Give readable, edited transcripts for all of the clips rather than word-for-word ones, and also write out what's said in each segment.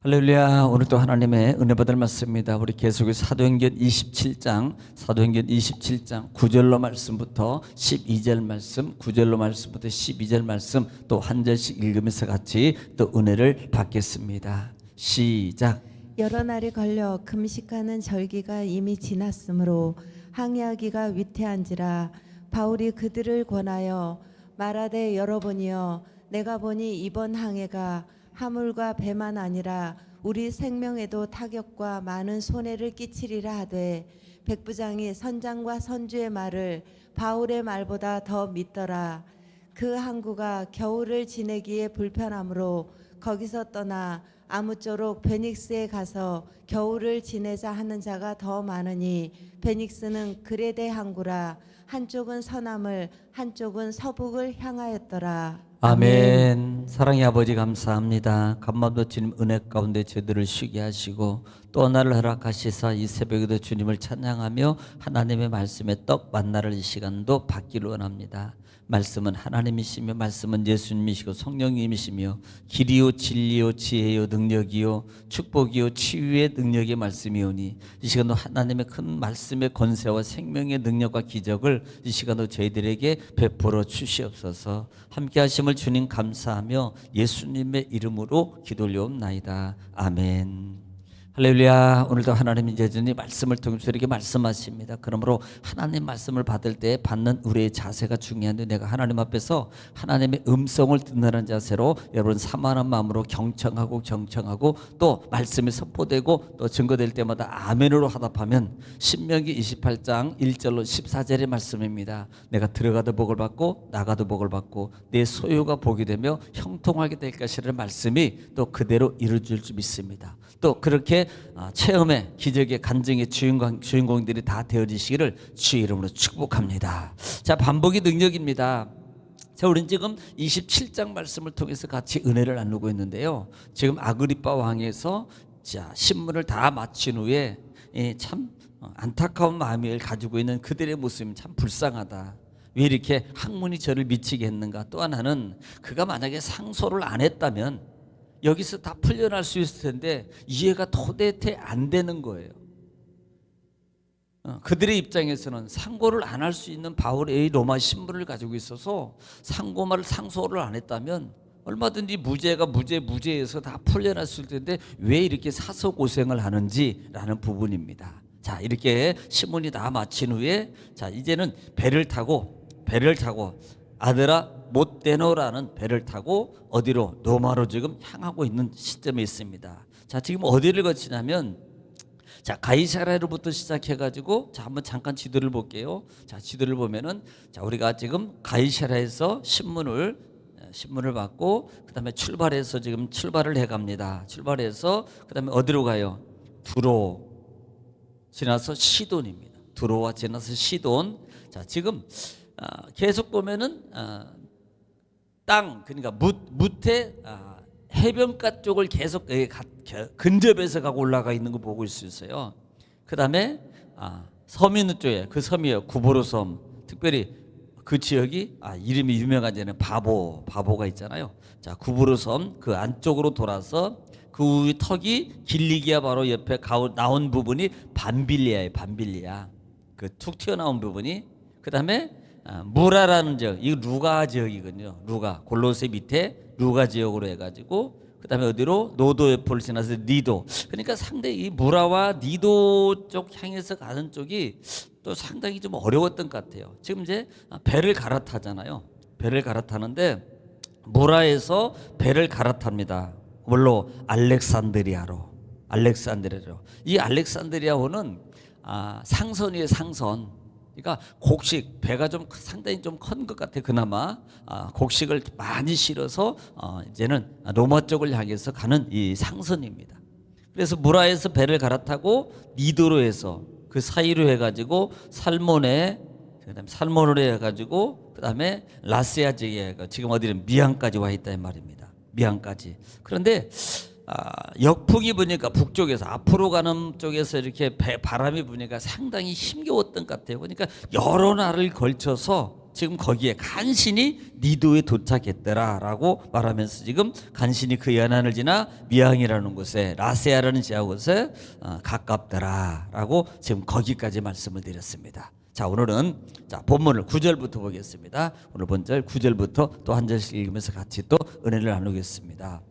할렐루야. 오늘도 하나님의 은혜 받을 말씀입니다. 우리 계속해서 사도행전 27장 9절로 말씀부터 12절 말씀, 9절로 말씀부터 12절 말씀 또 한 절씩 읽으면서 같이 또 은혜를 받겠습니다. 시작. 여러 날이 걸려 금식하는 절기가 이미 지났으므로 항해하기가 위태한지라 바울이 그들을 권하여 말하되 여러분이여 내가 보니 이번 항해가 하물과 배만 아니라 우리 생명에도 타격과 많은 손해를 끼치리라 하되 백부장이 선장과 선주의 말을 바울의 말보다 더 믿더라. 그 항구가 겨울을 지내기에 불편하므로 거기서 떠나 아무쪼록 베닉스에 가서 겨울을 지내자 하는 자가 더 많으니 베닉스는 그레데 항구라. 한쪽은 서남을 한쪽은 서북을 향하였더라. 아멘. 사랑의 아버지 감사합니다. 간만도 주님 은혜 가운데 저희들을 쉬게 하시고 또 하나를 허락하시사 이 새벽에도 주님을 찬양하며 하나님의 말씀에 떡 만나를 이 시간도 받기를 원합니다. 말씀은 하나님이시며 말씀은 예수님이시고 성령님이시며 길이요 진리요 지혜요 능력이요 축복이요 치유의 능력의 말씀이오니 이 시간도 하나님의 큰 말씀의 권세와 생명의 능력과 기적을 이 시간도 저희들에게 베풀어 주시옵소서. 함께 하심을 주님 감사하며 예수님의 이름으로 기도 올려옵나이다. 아멘. 할렐루야. 오늘도 하나님이 여전히 말씀을 통해서 이렇게 말씀하십니다. 그러므로 하나님 말씀을 받을 때 받는 우리의 자세가 중요한데 내가 하나님 앞에서 하나님의 음성을 듣는 자세로 여러분 사모하는 마음으로 경청하고 또 말씀이 선포되고 또 증거될 때마다 아멘으로 화답하면 신명기 28장 1절로 14절의 말씀입니다. 내가 들어가도 복을 받고 나가도 복을 받고 내 소유가 복이 되며 형통하게 될 것이라는 말씀이 또 그대로 이루어질 줄 믿습니다. 또 그렇게 체험의 기적의 간증의 주인공들이 다 되어지시기를 주의 이름으로 축복합니다. 자, 반복의 능력입니다. 자, 우리는 지금 27장 말씀을 통해서 같이 은혜를 나누고 있는데요. 지금 아그리빠 왕에서 자, 신문을 다 마친 후에 참 안타까운 마음을 가지고 있는 그들의 모습이 참 불쌍하다. 왜 이렇게 학문이 저를 미치게 했는가? 또 하나는 그가 만약에 상소를 안 했다면 여기서 다 풀려날 수 있을 텐데 이해가 도대체 안 되는 거예요. 그들의 입장에서는 상고를 안 할 수 있는 바울의 로마 신분을 가지고 있어서 상소를 안 했다면 얼마든지 무죄에서 다 풀려날 수 있을 텐데 왜 이렇게 사서 고생을 하는지라는 부분입니다. 자, 이렇게 신문이 다 마친 후에 자, 이제는 배를 타고 아드라 못데노라는 배를 타고 어디로 로마로 지금 향하고 있는 시점에 있습니다. 자, 지금 어디를 거치냐면 자, 가이사랴로부터 시작해가지고 자, 한번 잠깐 지도를 볼게요. 자, 지도를 보면은 자, 우리가 지금 가이사랴에서 신문을 받고 그다음에 출발을 해갑니다. 출발해서 그다음에 어디로 가요? 두로 지나서 시돈입니다. 두로와 지나서 시돈. 자, 지금 계속 보면은 그러니까 무태 해변가 쪽을 계속 근접해서 가고 올라가 있는 거 보고 있을 수 있어요. 그 다음에 섬 있는 쪽에 그 섬이에요. 구보로섬. 특별히 그 지역이 이름이 유명하잖아요. 바보가 있잖아요. 자, 구보로섬 그 안쪽으로 돌아서 그 턱이 길리기아 바로 옆에 나온 부분이 반빌리아. 그 툭 튀어나온 부분이. 그 다음에 무라라는 지역, 이 루가 지역이거든요. 골로새 밑에 루가 지역으로 해가지고 그 다음에 어디로? 노도 옆을 지나서 니도. 그러니까 상당히 이 무라와 니도 쪽 향해서 가는 쪽이 또 상당히 좀 어려웠던 것 같아요. 지금 이제 배를 갈아타잖아요. 배를 갈아타는데 무라에서 배를 갈아탑니다. 뭘로? 알렉산드리아로. 이 알렉산드리아호는 상선이에요. 상선. 그러니까 곡식, 배가 좀 상당히 좀 큰 것 같아. 그나마 곡식을 많이 실어서 이제는 로마 쪽을 향해서 가는 이 상선입니다. 그래서 무라에서 배를 갈아타고 니도로 해서 그 사이로 해가지고 살모네로 해가지고 그다음에 라스야 지역에 지금 어디는 미안까지 와 있다 이 말입니다. 미안까지. 그런데 역풍이 부니까 북쪽에서 앞으로 가는 쪽에서 이렇게 바람이 부니까 상당히 힘겨웠던 것 같아요. 그러니까 여러 날을 걸쳐서 지금 거기에 간신히 니도에 도착했더라라고 말하면서 지금 간신히 그 연안을 지나 미항이라는 곳에 라세아라는 지하곳에 가깝더라라고 지금 거기까지 말씀을 드렸습니다. 자, 오늘은 본문을 9절부터 보겠습니다. 오늘 본절 9절부터 또 한 절씩 읽으면서 같이 또 은혜를 나누겠습니다.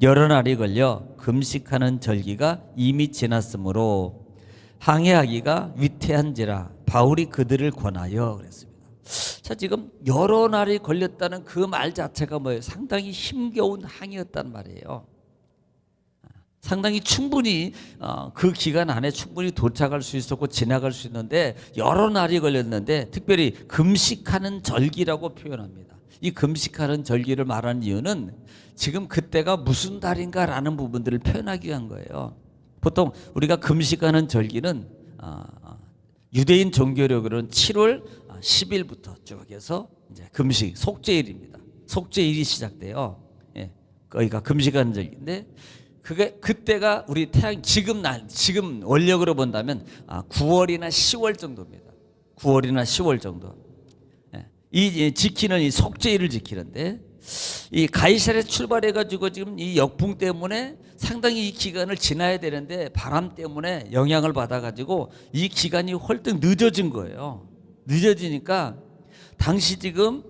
여러 날이 걸려 금식하는 절기가 이미 지났으므로 항해하기가 위태한지라 바울이 그들을 권하여 그랬습니다. 자, 지금 여러 날이 걸렸다는 그 말 자체가 뭐예요? 상당히 힘겨운 항해였단 말이에요. 상당히 충분히 그 기간 안에 충분히 도착할 수 있었고 지나갈 수 있는데 여러 날이 걸렸는데 특별히 금식하는 절기라고 표현합니다. 이 금식하는 절기를 말하는 이유는 지금 그때가 무슨 달인가라는 부분들을 표현하기 위한 거예요. 보통 우리가 금식하는 절기는 유대인 종교력으로는 7월 10일부터 쭉 해서 이제 금식 속죄일입니다. 속죄일이 시작돼요. 예, 거기가 금식하는 절기인데 그때가 우리 태양 지금 원력으로 본다면 9월이나 10월 정도입니다. 9월이나 10월 정도. 예, 이 지키는 이 속죄일을 지키는데 이 가이사랴 출발해 가지고 지금 이 역풍 때문에 상당히 이 기간을 지나야 되는데 바람 때문에 영향을 받아 가지고 이 기간이 헐떡 늦어진 거예요. 늦어지니까 당시 지금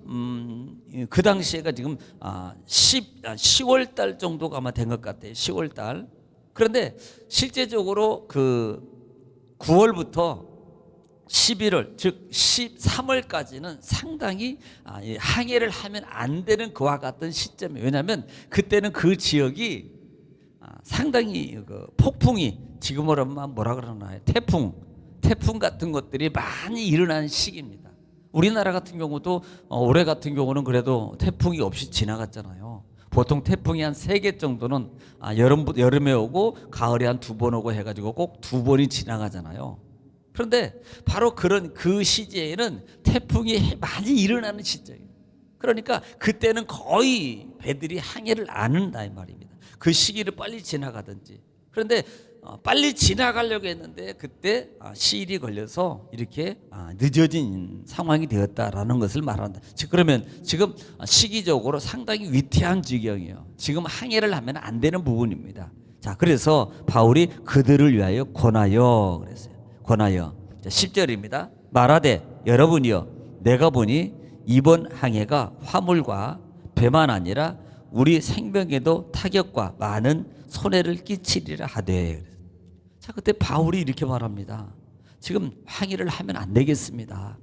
그 당시에가 지금 10월 달 정도가 아마 된 것 같아요. 10월 달. 그런데 실제적으로 그 9월부터 11월 즉 13월까지는 상당히 항해를 하면 안 되는 그와 같은 시점이에요. 왜냐하면 그때는 그 지역이 상당히 그 폭풍이 지금으로 뭐라 그러나요? 태풍 같은 것들이 많이 일어나는 시기입니다. 우리나라 같은 경우도 올해 같은 경우는 그래도 태풍이 없이 지나갔잖아요. 보통 태풍이 한 3개 정도는 여름에 오고 가을에 한 2번 오고 해가지고 꼭 2번이 지나가잖아요. 그런데 바로 그런 그 시기에는 태풍이 많이 일어나는 시점이에요. 그러니까 그때는 거의 배들이 항해를 안 한다 이 말입니다. 그 시기를 빨리 지나가든지. 그런데 빨리 지나가려고 했는데 그때 시일이 걸려서 이렇게 늦어진 상황이 되었다라는 것을 말한다. 그러면 지금 시기적으로 상당히 위태한 지경이에요. 지금 항해를 하면 안 되는 부분입니다. 자, 그래서 바울이 그들을 위하여 권하여 그랬어요. 권하여. 10절입니다. 말하되 여러분이여 내가 보니 이번 항해가 화물과 배만 아니라 우리 생명에도 타격과 많은 손해를 끼치리라 하되. 자, 그때 바울이 이렇게 말합니다. 지금 항해를 하면 안 되겠습니다.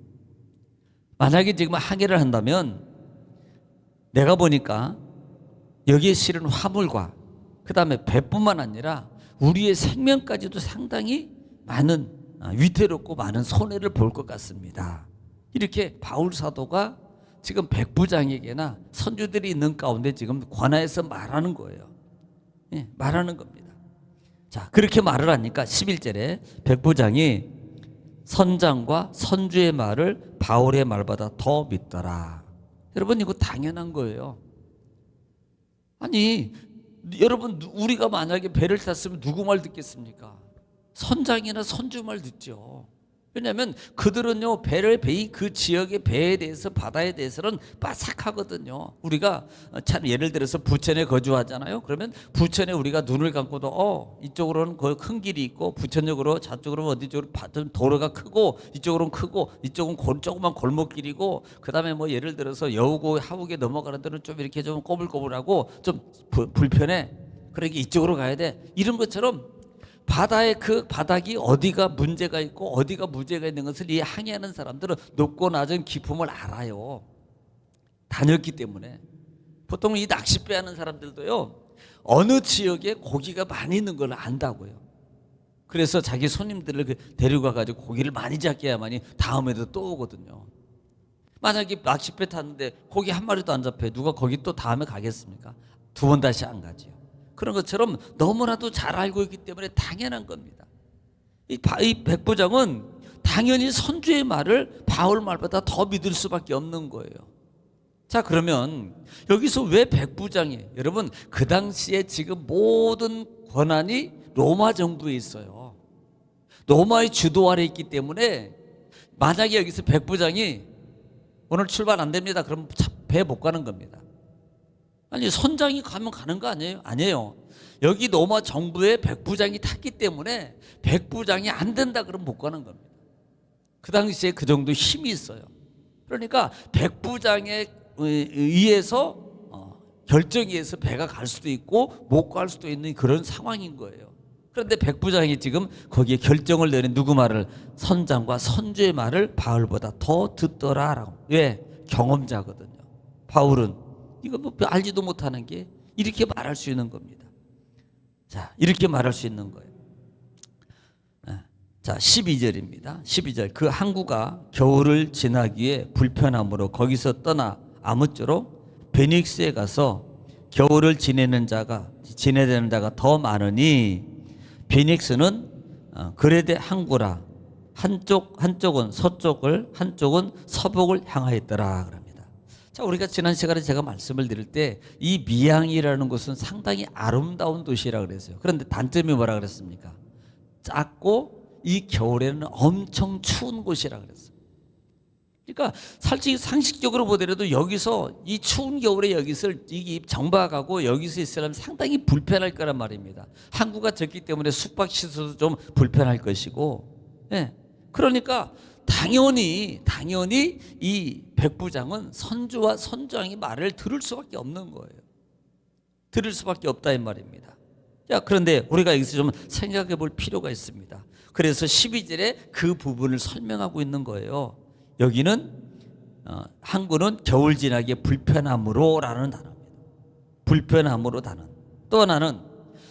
만약에 지금 항해를 한다면 내가 보니까 여기에 실은 화물과 그 다음에 배뿐만 아니라 우리의 생명까지도 상당히 많은 위태롭고 많은 손해를 볼 것 같습니다. 이렇게 바울 사도가 지금 백부장에게나 선주들이 있는 가운데 지금 권하여서 말하는 거예요. 예, 말하는 겁니다. 자, 그렇게 말을 하니까 11절에 백부장이 선장과 선주의 말을 바울의 말보다 더 믿더라. 여러분 이거 당연한 거예요. 아니 여러분 우리가 만약에 배를 탔으면 누구 말 듣겠습니까? 선장이나 선주 말 듣죠. 왜냐하면 그들은요 그 지역의 배에 대해서 바다에 대해서는 빠삭하거든요. 우리가 참 예를 들어서 부천에 거주하잖아요. 그러면 부천에 우리가 눈을 감고도 이쪽으로는 큰 길이 있고 부천역으로 저쪽으로 어디 쪽으로 도로가 크고 이쪽으로는 크고 이쪽은 조그만 골목길이고 그다음에 뭐 예를 들어서 여우고 하우게 넘어가는 데는 좀 이렇게 좀 꼬불꼬불하고 좀 불편해. 그러니까 이쪽으로 가야 돼. 이런 것처럼 바다의 그 바닥이 어디가 문제가 있고 어디가 문제가 있는 것을 이 항해하는 사람들은 높고 낮은 깊음을 알아요. 다녔기 때문에. 보통 이 낚싯배 하는 사람들도요 어느 지역에 고기가 많이 있는 걸 안다고요. 그래서 자기 손님들을 데리고 가지고 고기를 많이 잡게 해야만이 다음에도 또 오거든요. 만약에 낚싯배 탔는데 고기 한 마리도 안 잡혀요. 누가 거기 또 다음에 가겠습니까? 2번 다시 안 가지요. 그런 것처럼 너무나도 잘 알고 있기 때문에 당연한 겁니다. 이 백부장은 당연히 선주의 말을 바울 말보다 더 믿을 수밖에 없는 거예요. 자, 그러면 여기서 왜 백부장이 여러분 그 당시에 지금 모든 권한이 로마 정부에 있어요. 로마의 주도 아래 있기 때문에 만약에 여기서 백부장이 오늘 출발 안 됩니다. 그럼 배 못 가는 겁니다. 아니 선장이 가면 가는 거 아니에요? 아니에요. 여기 노마 정부의 백부장이 탔기 때문에 백부장이 안 된다 그러면 못 가는 겁니다. 그 당시에 그 정도 힘이 있어요. 그러니까 백부장에 의해서 결정에 의해서 배가 갈 수도 있고 못 갈 수도 있는 그런 상황인 거예요. 그런데 백부장이 지금 거기에 결정을 내린 누구 말을? 선장과 선주의 말을 바울보다 더 듣더라라고. 왜? 경험자거든요. 바울은 이거 뭐 알지도 못하는 게 이렇게 말할 수 있는 겁니다. 자, 이렇게 말할 수 있는 거예요. 자, 12절입니다. 12절. 그 항구가 겨울을 지나기에 불편함으로 거기서 떠나 아무쪼록 베닉스에 가서 겨울을 지내는 자가 더 많으니, 베닉스는 그레데 항구라. 한쪽은 서쪽을, 한쪽은 서북을 향하였더라 그럽니다. 자, 우리가 지난 시간에 제가 말씀을 드릴 때 이 미양이라는 곳은 상당히 아름다운 도시라 그랬어요. 그런데 단점이 뭐라 그랬습니까? 작고 이 겨울에는 엄청 추운 곳이라 그랬어요. 그러니까 솔직히 상식적으로 보더라도 여기서 이 추운 겨울에 여기서 이 정박하고 여기서 있으려면 상당히 불편할 거란 말입니다. 항구가 적기 때문에 숙박시설도 좀 불편할 것이고, 예. 그러니까 당연히 이 백부장은 선주와 선장의 말을 들을 수밖에 없는 거예요. 들을 수밖에 없다 이 말입니다. 자, 그런데 우리가 여기서 좀 생각해 볼 필요가 있습니다. 그래서 12절에 그 부분을 설명하고 있는 거예요. 여기는 항구는 겨울 지나기에 불편함으로라는 단어입니다. 불편함으로 단어. 또 하나는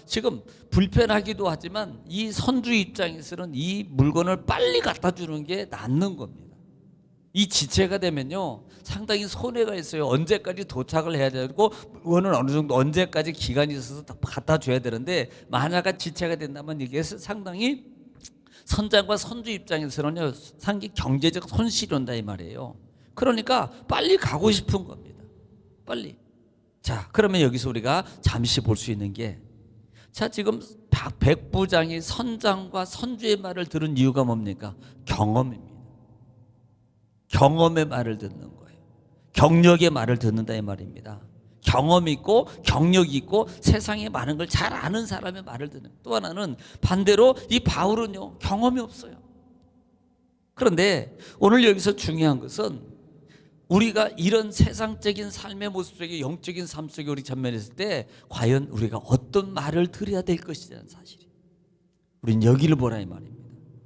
지금 불편하기도 하지만 이 선주 입장에서는 이 물건을 빨리 갖다 주는 게 낫는 겁니다. 이 지체가 되면요 상당히 손해가 있어요. 언제까지 도착을 해야 되고 물건은 어느 정도 언제까지 기간이 있어서 갖다 줘야 되는데, 만약에 지체가 된다면 이게 상당히 선장과 선주 입장에서는요 상당히 경제적 손실이 온다 이 말이에요. 그러니까 빨리 가고 싶은 겁니다. 빨리. 자, 그러면 여기서 우리가 잠시 볼 수 있는 게, 자, 지금 백부장이 선장과 선주의 말을 들은 이유가 뭡니까? 경험입니다. 경험의 말을 듣는 거예요. 경력의 말을 듣는다 이 말입니다. 경험 있고 경력이 있고 세상에 많은 걸 잘 아는 사람의 말을 듣는. 또 하나는 반대로 이 바울은요 경험이 없어요. 그런데 오늘 여기서 중요한 것은 우리가 이런 세상적인 삶의 모습 속에, 영적인 삶 속에 우리 전면했을 때 과연 우리가 어떤 말을 들어야 될 것이라는 사실이에요. 우린 여기를 보라 이 말입니다.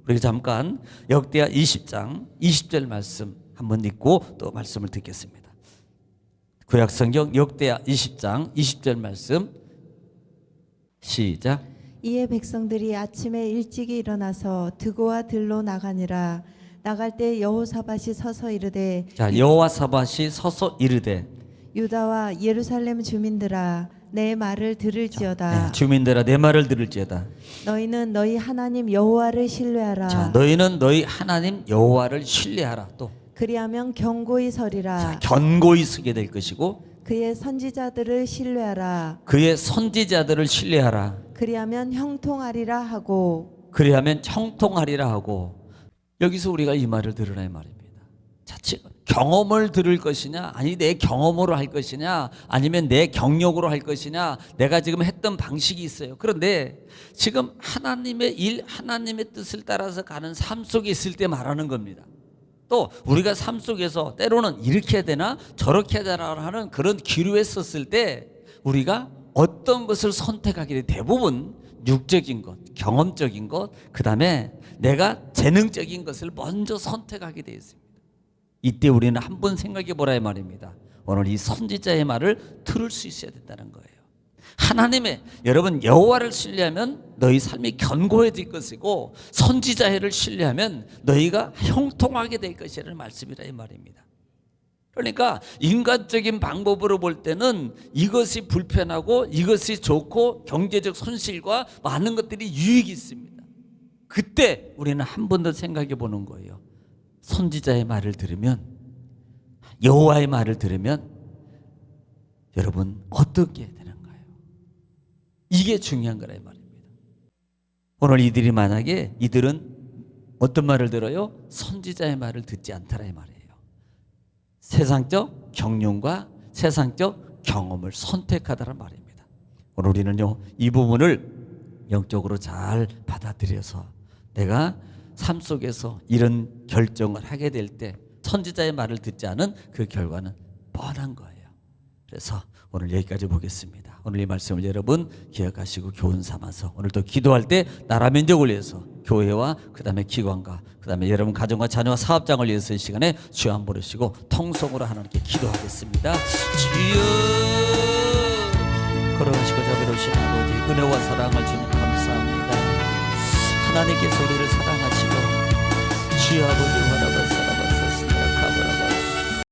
우리가 잠깐 역대하 20장 20절 말씀 한번 읽고 또 말씀을 듣겠습니다. 구약성경 역대하 20장 20절 말씀 시작. 이에 백성들이 아침에 일찍이 일어나서 드고와 들로 나가니라. 나갈 때 여호사밧이 서서 이르되, 자, 여호사밧이 서서 이르되, 유다와 예루살렘 주민들아 내 말을 들을지어다. 네, 주민들아 내 말을 들을지어다. 너희는 너희 하나님 여호와를 신뢰하라. 자, 너희는 너희 하나님 여호와를 신뢰하라. 또 그리하면 견고히 서리라. 자, 견고히 서게 될 것이고, 그의 선지자들을 신뢰하라. 그의 선지자들을 신뢰하라. 그리하면 형통하리라 하고. 그리하면 형통하리라 하고. 여기서 우리가 이 말을 들으라 이 말입니다. 자, 지금 경험을 들을 것이냐, 아니 내 경험으로 할 것이냐, 아니면 내 경력으로 할 것이냐, 내가 지금 했던 방식이 있어요. 그런데 지금 하나님의 일, 하나님의 뜻을 따라서 가는 삶 속에 있을 때 말하는 겁니다. 또 우리가 삶 속에서 때로는 이렇게 해야 되나 저렇게 해야 되나 하는 그런 기로에 섰을 때 우리가 어떤 것을 선택하게 돼? 대부분 육적인 것, 경험적인 것, 그 다음에 내가 재능적인 것을 먼저 선택하게 되어 있습니다. 이때 우리는 한번 생각해 보라 이 말입니다. 오늘 이 선지자의 말을 들을 수 있어야 된다는 거예요. 하나님의, 여러분 여호와를 신뢰하면 너희 삶이 견고해질 것이고, 선지자를 신뢰하면 너희가 형통하게 될 것이라는 말씀이라 이 말입니다. 그러니까 인간적인 방법으로 볼 때는 이것이 불편하고 이것이 좋고 경제적 손실과 많은 것들이 유익이 있습니다. 그때 우리는 한 번 더 생각해 보는 거예요. 선지자의 말을 들으면, 여호와의 말을 들으면 여러분 어떻게 되는가요? 이게 중요한 거라 이 말입니다. 오늘 이들이 만약에 이들은 어떤 말을 들어요? 선지자의 말을 듣지 않더라 이 말이에요. 세상적 경륜과 세상적 경험을 선택하다는 말입니다. 오늘 우리는요, 이 부분을 영적으로 잘 받아들여서 내가 삶 속에서 이런 결정을 하게 될 때 선지자의 말을 듣지 않은 그 결과는 뻔한 거예요. 그래서 오늘 여기까지 보겠습니다. 오늘 이 말씀을 여러분 기억하시고 교훈 삼아서 오늘도 기도할 때 나라 민족을 위해서 교회와 그 다음에 기관과 그 다음에 여러분 가정과 자녀와 사업장을 위해서 이 시간에 주여 한번 부르시고 통성으로 하나님께 기도하겠습니다. 주여, 걸어가시고 자비로우신 아버지, 은혜와 사랑을 주님 감사합니다. 하나님께서 우리를 사랑하시고 주여 아버지와